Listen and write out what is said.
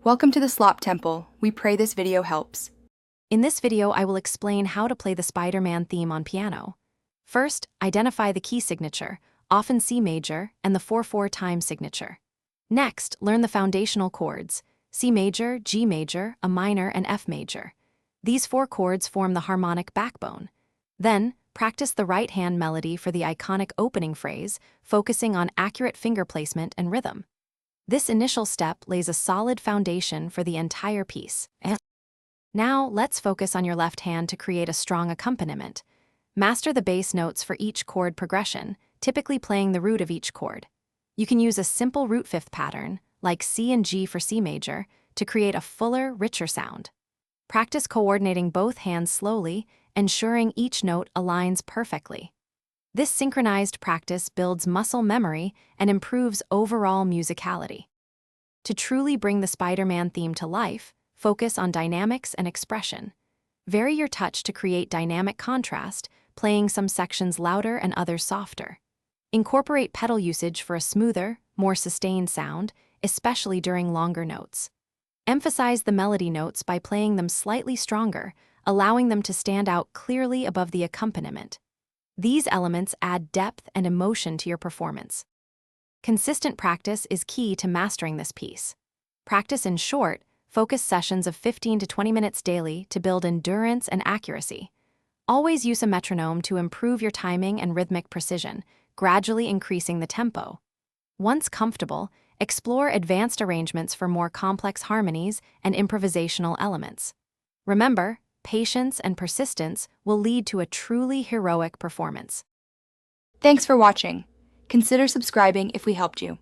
Welcome to the Slop Temple. We pray this video helps. In this video, I will explain how to play the Spider-Man theme on piano. First, identify the key signature, often C major, and the 4/4 time signature. Next, learn the foundational chords, C major, G major, A minor, and F major. These 4 chords form the harmonic backbone. Then, practice the right hand melody for the iconic opening phrase, focusing on accurate finger placement and rhythm. This initial step lays a solid foundation for the entire piece. Now, let's focus on your left hand to create a strong accompaniment. Master the bass notes for each chord progression, typically playing the root of each chord. You can use a simple root fifth pattern, like C and G for C major, to create a fuller, richer sound. Practice coordinating both hands slowly, ensuring each note aligns perfectly. This synchronized practice builds muscle memory and improves overall musicality. To truly bring the Spider-Man theme to life, focus on dynamics and expression. Vary your touch to create dynamic contrast, playing some sections louder and others softer. Incorporate pedal usage for a smoother, more sustained sound, especially during longer notes. Emphasize the melody notes by playing them slightly stronger, allowing them to stand out clearly above the accompaniment. These elements add depth and emotion to your performance. Consistent practice is key to mastering this piece. Practice in short, focused sessions of 15 to 20 minutes daily to build endurance and accuracy. Always use a metronome to improve your timing and rhythmic precision, gradually increasing the tempo. Once comfortable, explore advanced arrangements for more complex harmonies and improvisational elements. Remember, patience and persistence will lead to a truly heroic performance. Thanks for watching. Consider subscribing if we helped you.